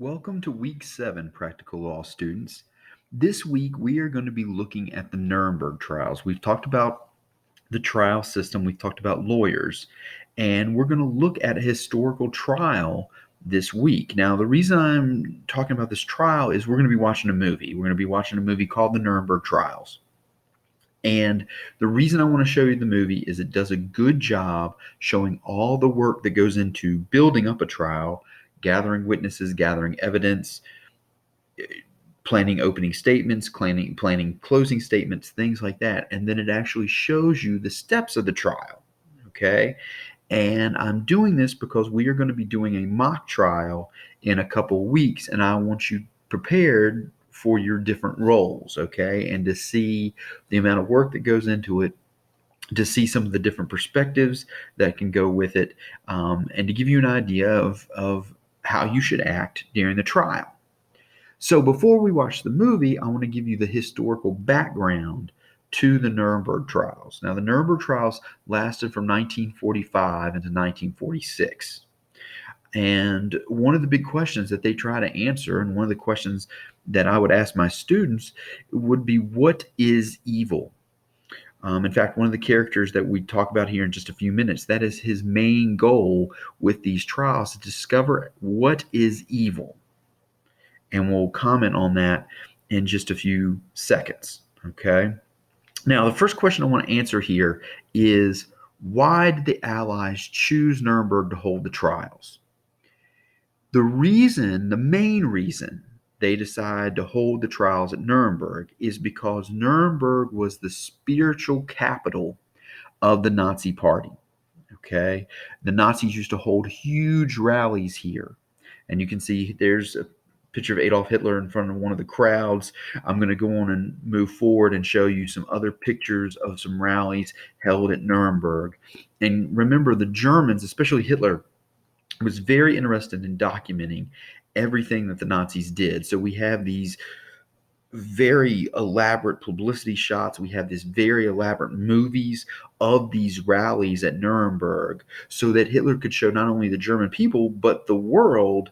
Welcome to week 7, practical law students. This week we are going to be looking at the Nuremberg trials. We've talked about the trial system, we've talked about lawyers, and we're going to look at a historical trial this week. Now, the reason I'm talking about this trial is we're going to be watching a movie. We're going to be watching a movie called the Nuremberg Trials. And the reason I want to show you the movie is it does a good job showing all the work that goes into building up a trial, gathering witnesses, gathering evidence, planning opening statements, planning closing statements, things like that. And then it actually shows you the steps of the trial. Okay. And I'm doing this because we are going to be doing a mock trial in a couple weeks, and I want you prepared for your different roles, okay? And to see the amount of work that goes into it, to see some of the different perspectives that can go with it, and to give you an idea of how you should act during the trial. So before we watch the movie, I want to give you the historical background to the Nuremberg trials. Now, the Nuremberg trials lasted from 1945 into 1946. And one of the big questions that they try to answer, and one of the questions that I would ask my students, would be, what is evil? In fact, one of the characters that we talk about here in just a few minutes, that is his main goal with these trials, to discover what is evil. And we'll comment on that in just a few seconds, okay? Now, the first question I want to answer here is, why did the Allies choose Nuremberg to hold the trials? The main reason they decided to hold the trials at Nuremberg is because Nuremberg was the spiritual capital of the Nazi Party. Okay, the Nazis used to hold huge rallies here, and you can see there's a picture of Adolf Hitler in front of one of the crowds. I'm going to go on and move forward and show you some other pictures of some rallies held at Nuremberg. And remember, the Germans, especially Hitler, was very interested in documenting everything that the Nazis did. So we have these very elaborate publicity shots. We have these very elaborate movies of these rallies at Nuremberg so that Hitler could show not only the German people, but the world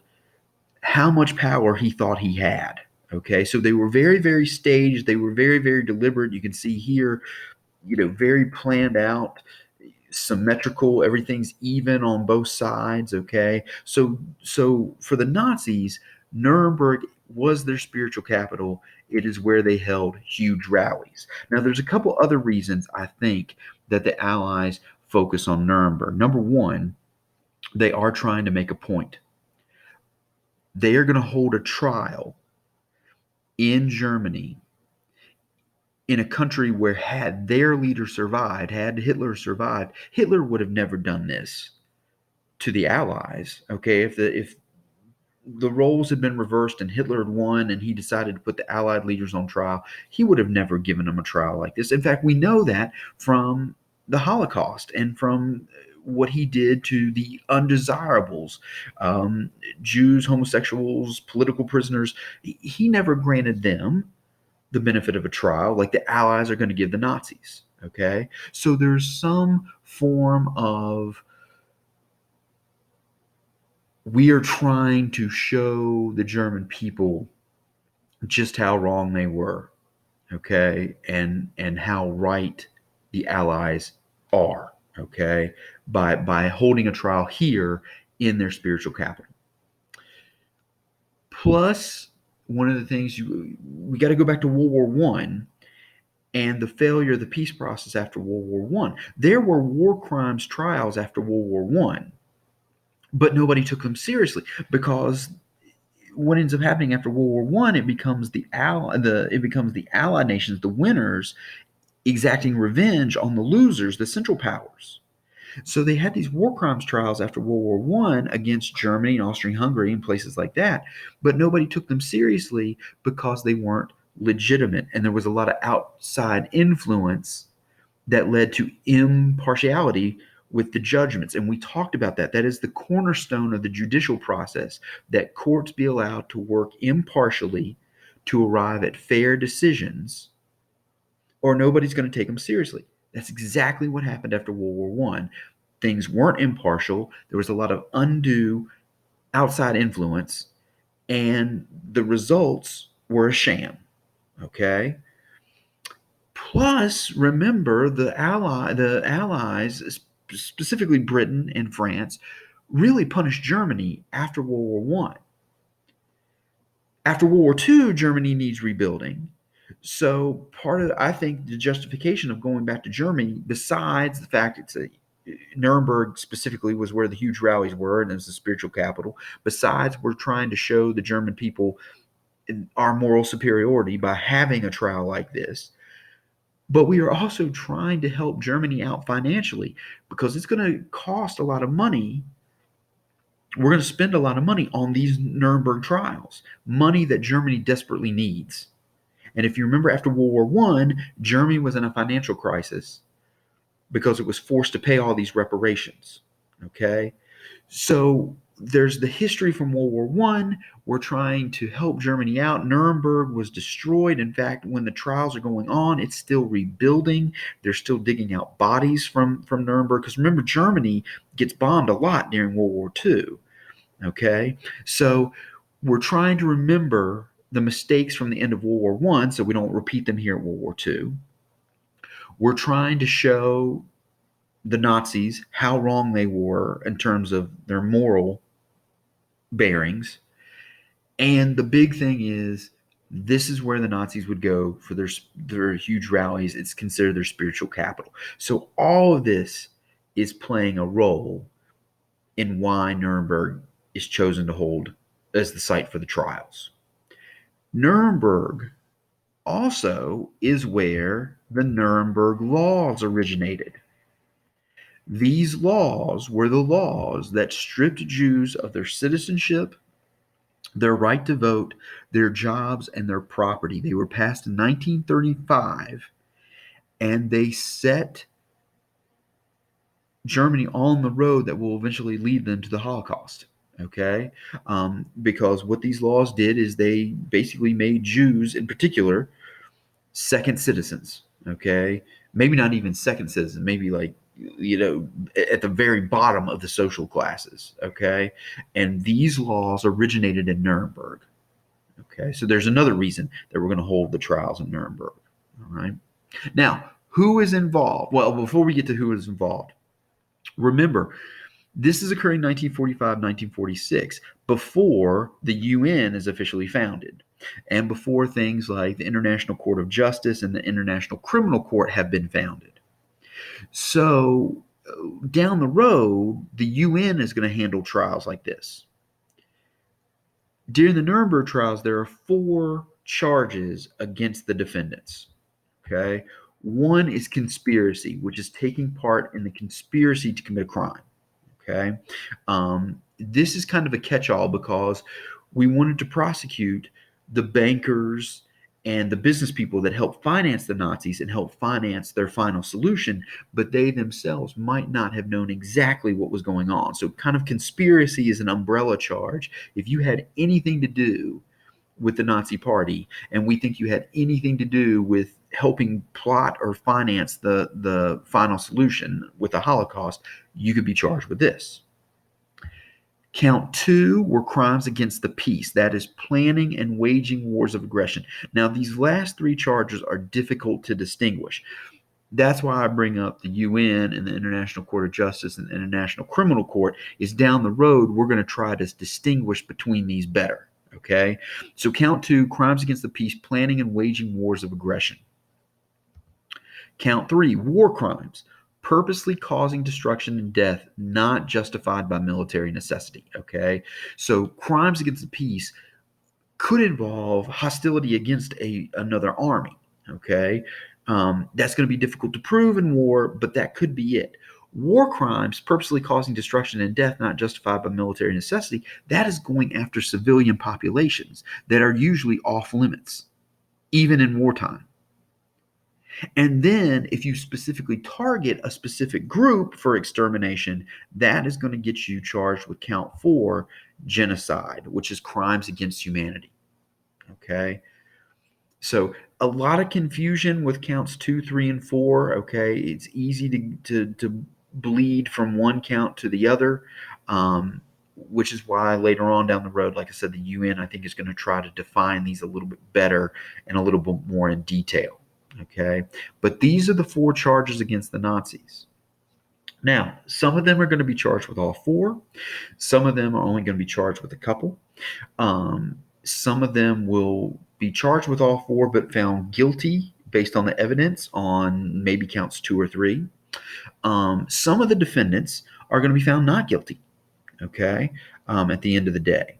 how much power he thought he had. Okay, so they were very, very staged. They were very, very deliberate. You can see here, very planned out, symmetrical. Everything's even on both sides. Okay, so for the Nazis, Nuremberg was their spiritual capital. It is where they held huge rallies. Now, there's a couple other reasons I think that the Allies focus on Nuremberg. Number one, they are trying to make a point. They are going to hold a trial in Germany, in a country where, had their leader survived, had Hitler survived, Hitler would have never done this to the Allies. Okay, if the roles had been reversed and Hitler had won and he decided to put the Allied leaders on trial, he would have never given them a trial like this. In fact, we know that from the Holocaust and from what he did to the undesirables, Jews, homosexuals, political prisoners. He never granted them the benefit of a trial like the Allies are going to give the Nazis. Okay, so there's some form of, we are trying to show the German people just how wrong they were, okay, and how right the Allies are, okay, by holding a trial here in their spiritual capital. Plus, one of the things we got to go back to World War One and the failure of the peace process after World War One. There were war crimes trials after World War One, but nobody took them seriously, because what ends up happening after World War One, it becomes the Allied nations, the winners, exacting revenge on the losers, the Central Powers. So they had these war crimes trials after World War One against Germany and Austria-Hungary and places like that, but nobody took them seriously because they weren't legitimate, and there was a lot of outside influence that led to impartiality with the judgments. And we talked about that. That is the cornerstone of the judicial process, that courts be allowed to work impartially to arrive at fair decisions, or nobody's going to take them seriously. That's exactly what happened after World War One. Things weren't impartial. There was a lot of undue outside influence, and the results were a sham. Okay. Plus, remember the Allies, specifically Britain and France, really punished Germany after World War One. After World War II, Germany needs rebuilding. So part of, I think, the justification of going back to Germany, besides the fact Nuremberg specifically was where the huge rallies were, and it was the spiritual capital. Besides, we're trying to show the German people our moral superiority by having a trial like this. But we are also trying to help Germany out financially because it's going to cost a lot of money. We're going to spend a lot of money on these Nuremberg trials, money that Germany desperately needs. And if you remember, after World War One, Germany was in a financial crisis because it was forced to pay all these reparations. Okay, so there's the history from World War One. We're trying to help Germany out. Nuremberg was destroyed. In fact, when the trials are going on, it's still rebuilding. They're still digging out bodies from Nuremberg. Because remember, Germany gets bombed a lot during World War II. Okay, so we're trying to remember the mistakes from the end of World War One, so we don't repeat them here at World War II. We're trying to show the Nazis how wrong they were in terms of their moral bearings. And the big thing is, this is where the Nazis would go for their huge rallies. It's considered their spiritual capital. So all of this is playing a role in why Nuremberg is chosen to hold as the site for the trials. Nuremberg also is where the Nuremberg laws originated. These laws were the laws that stripped Jews of their citizenship, their right to vote, their jobs, and their property. They were passed in 1935, and they set Germany on the road that will eventually lead them to the Holocaust. Okay? Because what these laws did is they basically made Jews, in particular, second citizens. Okay? Maybe not even second citizens, maybe like, at the very bottom of the social classes. Okay? And these laws originated in Nuremberg. Okay? So there's another reason that we're going to hold the trials in Nuremberg. All right? Now, who is involved? Well, before we get to who is involved, remember, this is occurring 1945, 1946, before the UN is officially founded, and before things like the International Court of Justice and the International Criminal Court have been founded. So down the road, the UN is going to handle trials like this. During the Nuremberg trials, there are 4 charges against the defendants. Okay. One is conspiracy, which is taking part in the conspiracy to commit a crime. Okay. This is kind of a catch-all because we wanted to prosecute the bankers and the business people that helped finance the Nazis and help finance their final solution, but they themselves might not have known exactly what was going on. So kind of conspiracy is an umbrella charge. If you had anything to do with the Nazi Party, and we think you had anything to do with helping plot or finance the final solution with the Holocaust, you could be charged with this. Count 2 were crimes against the peace. That is planning and waging wars of aggression. Now, these last 3 charges are difficult to distinguish. That's why I bring up the UN and the International Court of Justice and the International Criminal Court, is down the road, we're going to try to distinguish between these better. Okay? So count 2, crimes against the peace, planning and waging wars of aggression. Count 3, war crimes, purposely causing destruction and death not justified by military necessity. Okay? So crimes against the peace could involve hostility against another army. Okay? That's going to be difficult to prove in war, but that could be it. War crimes, purposely causing destruction and death not justified by military necessity, that is going after civilian populations that are usually off limits, even in wartime. And then if you specifically target a specific group for extermination, that is going to get you charged with count 4, genocide, which is crimes against humanity. Okay? So a lot of confusion with counts 2, 3, and 4. Okay? It's easy to bleed from one count to the other. which is why later on down the road, like I said, the UN, I think, is going to try to define these a little bit better and a little bit more in detail. Okay. But these are the 4 charges against the Nazis. Now, some of them are going to be charged with all 4. Some of them are only going to be charged with a couple. Some of them will be charged with all 4, but found guilty based on the evidence on maybe counts 2 or 3. Some of the defendants are going to be found not guilty. Okay, at the end of the day,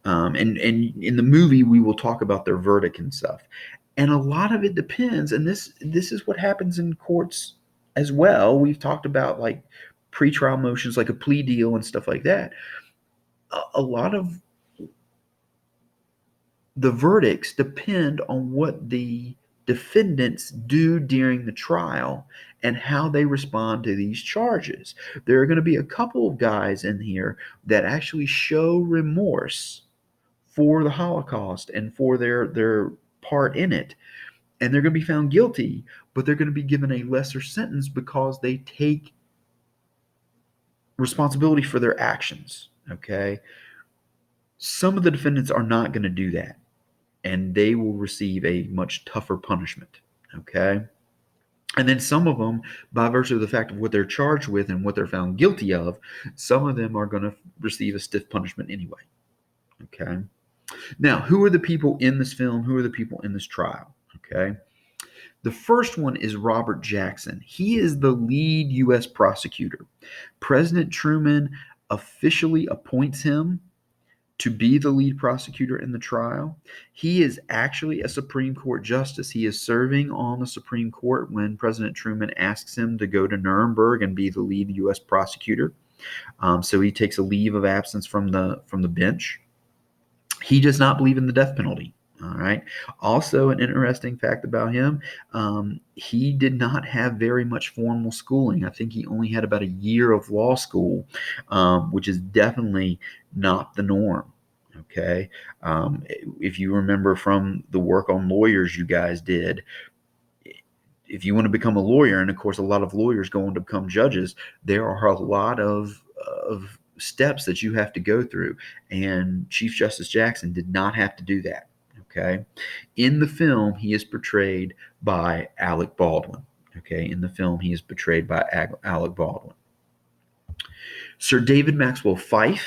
and in the movie we will talk about their verdict and stuff, and a lot of it depends. And this is what happens in courts as well. We've talked about like pretrial motions, like a plea deal and stuff like that. A lot of the verdicts depend on what the defendants do during the trial and how they respond to these charges. There are going to be a couple of guys in here that actually show remorse for the Holocaust and for their part in it. And they're going to be found guilty, but they're going to be given a lesser sentence because they take responsibility for their actions. Okay. Some of the defendants are not going to do that, and they will receive a much tougher punishment. Okay. And then some of them, by virtue of the fact of what they're charged with and what they're found guilty of, some of them are going to receive a stiff punishment anyway. Okay. Now, who are the people in this film? Who are the people in this trial? Okay. The first one is Robert Jackson. He is the lead U.S. prosecutor. President Truman officially appoints him to be the lead prosecutor in the trial. He is actually a Supreme Court justice. He is serving on the Supreme Court when President Truman asks him to go to Nuremberg and be the lead U.S. prosecutor. So he takes a leave of absence from the bench. He does not believe in the death penalty. All right. Also, an interesting fact about him, he did not have very much formal schooling. I think he only had about a year of law school, which is definitely not the norm. Okay. If you remember from the work on lawyers you guys did, if you want to become a lawyer, and of course a lot of lawyers go on to become judges, there are a lot of steps that you have to go through, and Chief Justice Jackson did not have to do that. Okay. In the film, he is portrayed by Alec Baldwin. Okay. In the film, he is portrayed by Alec Baldwin. Sir David Maxwell Fyfe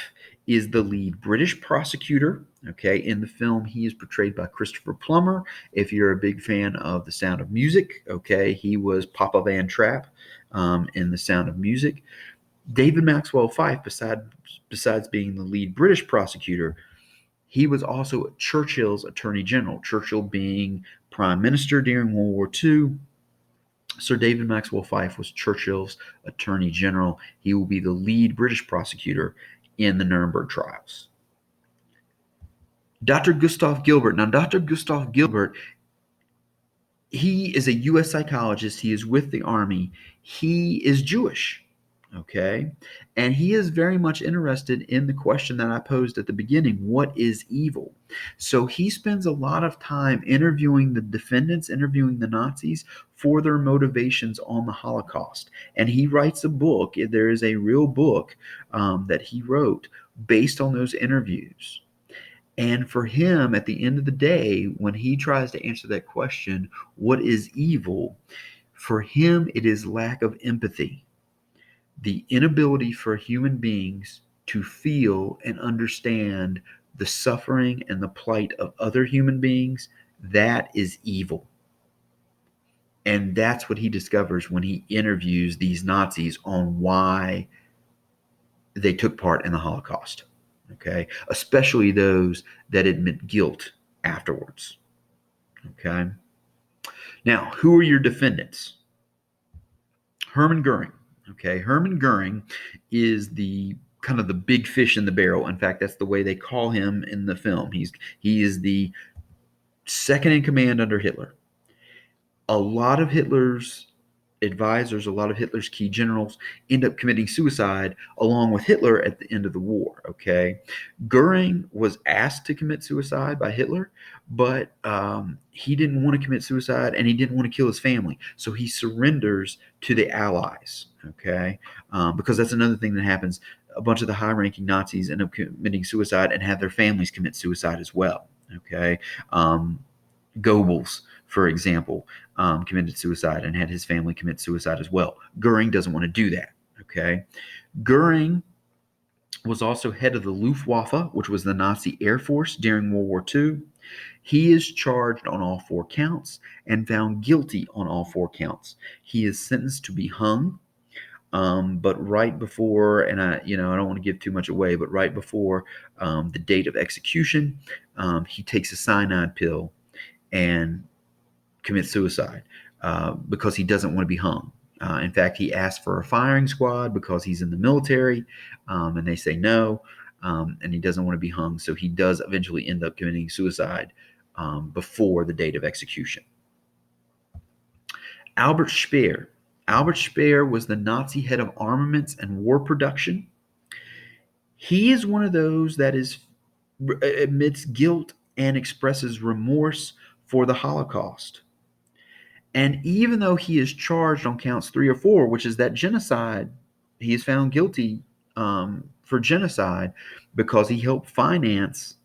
is the lead British prosecutor. Okay. In the film, he is portrayed by Christopher Plummer. If you're a big fan of The Sound of Music, okay, he was Papa Van Trapp in The Sound of Music. David Maxwell Fyfe, besides being the lead British prosecutor, he was also Churchill's Attorney General, Churchill being Prime Minister during World War II. Sir David Maxwell Fyfe was Churchill's Attorney General. He will be the lead British prosecutor in the Nuremberg trials. Dr. Gustav Gilbert. Now, Dr. Gustav Gilbert, he is a U.S. psychologist. He is with the Army. He is Jewish. Okay. And he is very much interested in the question that I posed at the beginning. What is evil? So he spends a lot of time interviewing the defendants, interviewing the Nazis for their motivations on the Holocaust. And he writes a book. There is a real book that he wrote based on those interviews. And for him, at the end of the day, when he tries to answer that question, what is evil? For him, it is lack of empathy. The inability for human beings to feel and understand the suffering and the plight of other human beings, that is evil. And that's what he discovers when he interviews these Nazis on why they took part in the Holocaust. Okay, especially those that admit guilt afterwards. Okay. Now, who are your defendants? Hermann Goering. Okay, Hermann Goering is the kind of the big fish in the barrel. In fact, that's the way they call him in the film. He is the second in command under Hitler. A lot of Hitler's advisors, a lot of Hitler's key generals end up committing suicide along with Hitler at the end of the war. Okay, Goering was asked to commit suicide by Hitler, but he didn't want to commit suicide and he didn't want to kill his family, so he surrenders to the Allies. Okay, because that's another thing that happens. a bunch of the high-ranking Nazis end up committing suicide and have their families commit suicide as well. Okay, Goebbels, for example, committed suicide and had his family commit suicide as well. Goering doesn't want to do that. Okay, Goering was also head of the Luftwaffe, which was the Nazi Air Force during World War II. He is charged on all 4 counts and found guilty on all 4 counts. He is sentenced to be hung. But right before, and I don't want to give too much away, but right before the date of execution, he takes a cyanide pill and commits suicide because he doesn't want to be hung. In fact, he asked for a firing squad because he's in the military, and they say no, and he doesn't want to be hung. So he does eventually end up committing suicide before the date of execution. Albert Speer. Albert Speer was the Nazi head of armaments and war production. He is one of those that admits guilt and expresses remorse for the Holocaust. And even though he is charged on counts 3 or 4, which is that genocide, he is found guilty for genocide because he helped finance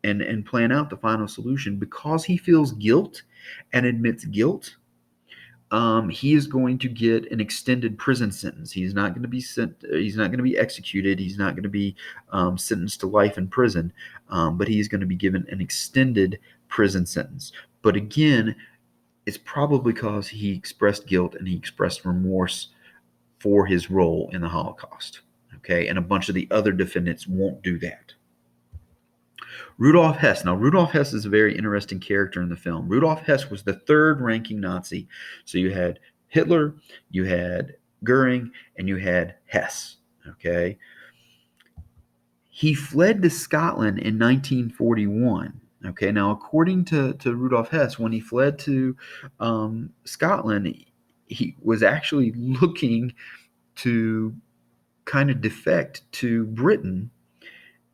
and plan out the final solution. Because he feels guilt and admits guilt, he is going to get an extended prison sentence. He's not going to be He's not going to be executed. He's not going to be sentenced to life in prison. But he is going to be given an extended prison sentence. But again, it's probably because he expressed guilt and he expressed remorse for his role in the Holocaust. Okay, and a bunch of the other defendants won't do that. Rudolf Hess. Now, Rudolf Hess is a very interesting character in the film. Rudolf Hess was the 3rd-ranking Nazi. So you had Hitler, you had Goering, and you had Hess. Okay, he fled to Scotland in 1941. Okay, now according to Rudolf Hess, when he fled to Scotland, he was actually looking to kind of defect to Britain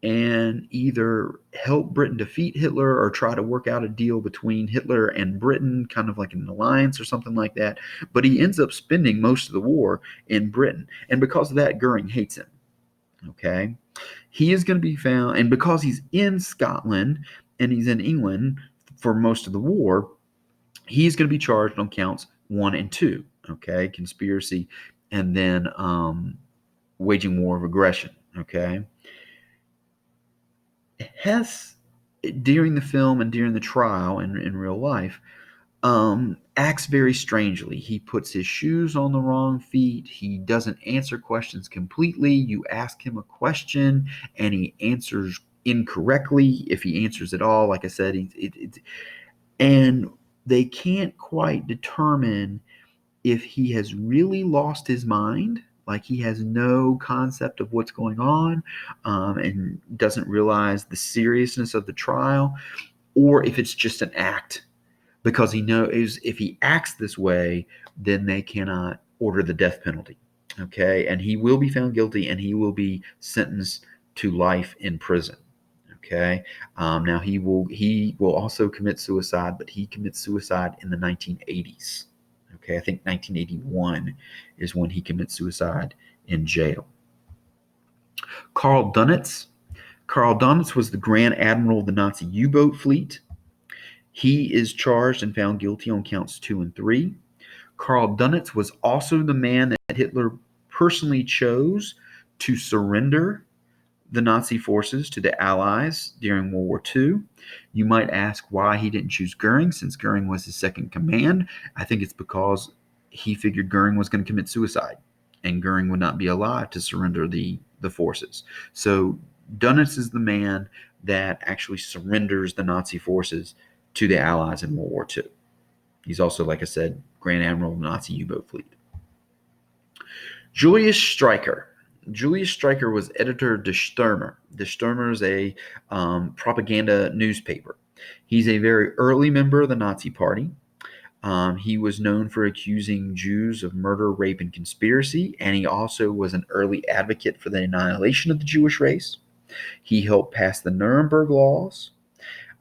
and either help Britain defeat Hitler or try to work out a deal between Hitler and Britain, kind of like an alliance or something like that. But he ends up spending most of the war in Britain. And because of that, Goering hates him. Okay, he is going to be found, and because he's in Scotland and he's in England for most of the war, he's going to be charged on counts 1 and 2. Okay, conspiracy and then waging war of aggression. Okay, Hess, during the film and during the trial in real life, acts very strangely. He puts his shoes on the wrong feet. He doesn't answer questions completely. You ask him a question and he answers incorrectly, if he answers at all. Like I said, and they can't quite determine if he has really lost his mind, like he has no concept of what's going on, and doesn't realize the seriousness of the trial, or if it's just an act, because he knows if he acts this way, then they cannot order the death penalty. Okay, and he will be found guilty and he will be sentenced to life in prison. Okay, now he will also commit suicide, but he commits suicide in the 1980s. Okay, I think 1981 is when he commits suicide in jail. Karl Dönitz. Karl Dönitz was the Grand Admiral of the Nazi U-boat fleet. He is charged and found guilty on counts 2 and 3. Karl Dönitz was also the man that Hitler personally chose to surrender the Nazi forces to the Allies during World War II. You might ask why he didn't choose Goering, since Goering was his second command. I think it's because he figured Goering was going to commit suicide, and Goering would not be alive to surrender the forces. So Dönitz is the man that actually surrenders the Nazi forces to the Allies in World War II. He's also, like I said, Grand Admiral of the Nazi U-boat fleet. Julius Streicher. Julius Streicher was editor of Der Stürmer. Der Stürmer is a propaganda newspaper. He's a very early member of the Nazi Party. He was known for accusing Jews of murder, rape, and conspiracy, and he also was an early advocate for the annihilation of the Jewish race. He helped pass the Nuremberg laws.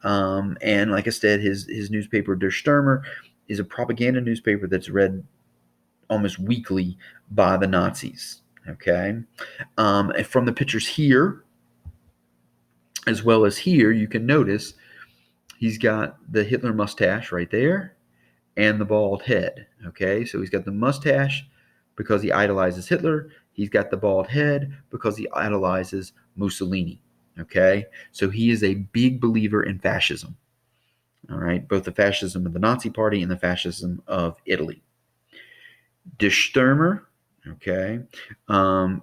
And like I said, his newspaper, Der Stürmer, is a propaganda newspaper that's read almost weekly by the Nazis. Okay. And from the pictures here, as well as here, you can notice he's got the Hitler mustache right there and the bald head. Okay, so he's got the mustache because he idolizes Hitler. He's got the bald head because he idolizes Mussolini. Okay, so he is a big believer in fascism. All right, both the fascism of the Nazi Party and the fascism of Italy. Der Stürmer, okay,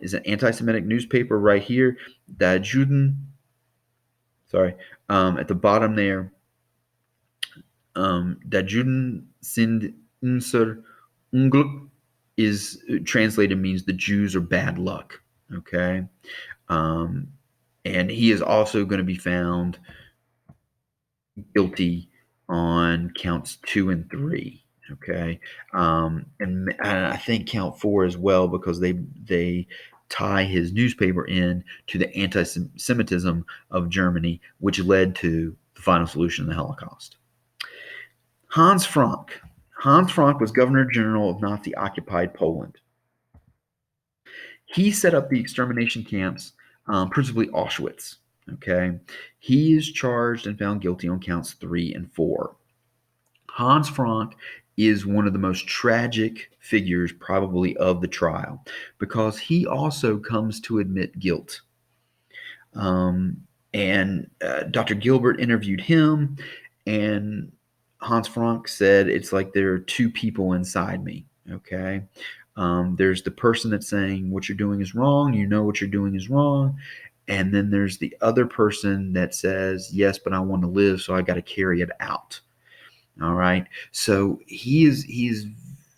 is an anti-Semitic newspaper right here. Die Juden, sorry, at the bottom there. Die Juden sind unser Unglück is translated means the Jews are bad luck. Okay, um, and he is also going to be found guilty on counts 2 and 3. Okay, and I think count 4 as well because they tie his newspaper in to the anti-Semitism of Germany, which led to the final solution of the Holocaust. Hans Frank. Hans Frank was Governor General of Nazi-occupied Poland. He set up the extermination camps, principally Auschwitz. Okay, he is charged and found guilty on counts 3 and 4. Hans Frank is one of the most tragic figures, probably, of the trial because he also comes to admit guilt. And Dr. Gilbert interviewed him, and Hans Frank said, it's like there are two people inside me. Okay. There's the person that's saying what you're doing is wrong. You know what you're doing is wrong. And then there's the other person that says, yes, but I want to live, so I got to carry it out. All right. So he is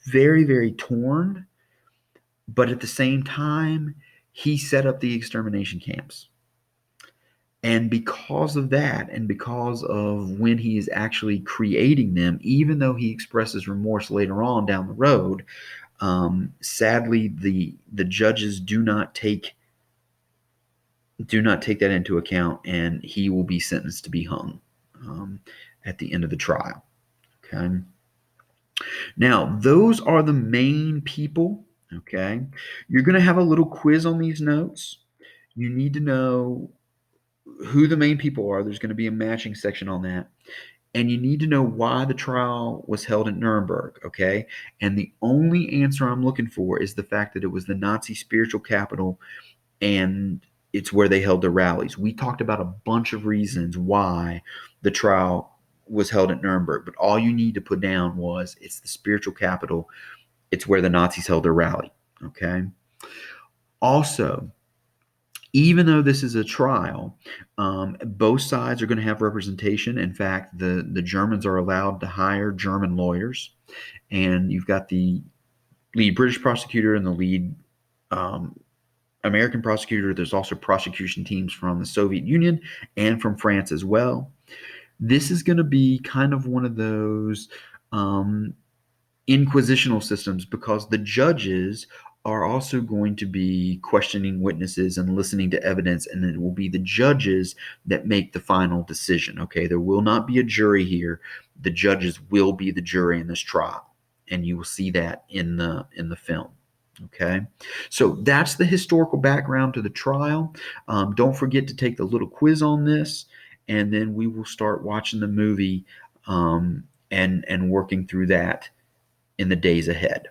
very, very torn, but at the same time, he set up the extermination camps. And because of that, and because of when he is actually creating them, even though he expresses remorse later on down the road, sadly, the judges do not take that into account, and he will be sentenced to be hung at the end of the trial. Okay. Now, those are the main people. Okay. You're going to have a little quiz on these notes. You need to know who the main people are. There's going to be a matching section on that. And you need to know why the trial was held in Nuremberg, okay? And the only answer I'm looking for is the fact that it was the Nazi spiritual capital and it's where they held their rallies. We talked about a bunch of reasons why the trial was held at Nuremberg, but all you need to put down was it's the spiritual capital. It's where the Nazis held their rally, okay? Also, even though this is a trial, both sides are going to have representation. In fact, the Germans are allowed to hire German lawyers, and you've got the lead British prosecutor and the lead American prosecutor. There's also prosecution teams from the Soviet Union and from France as well. This is going to be kind of one of those inquisitional systems because the judges are also going to be questioning witnesses and listening to evidence, and it will be the judges that make the final decision. Okay, there will not be a jury here. The judges will be the jury in this trial, and you will see that in the film. Okay, so that's the historical background to the trial. Don't forget to take the little quiz on this, and then we will start watching the movie and working through that in the days ahead.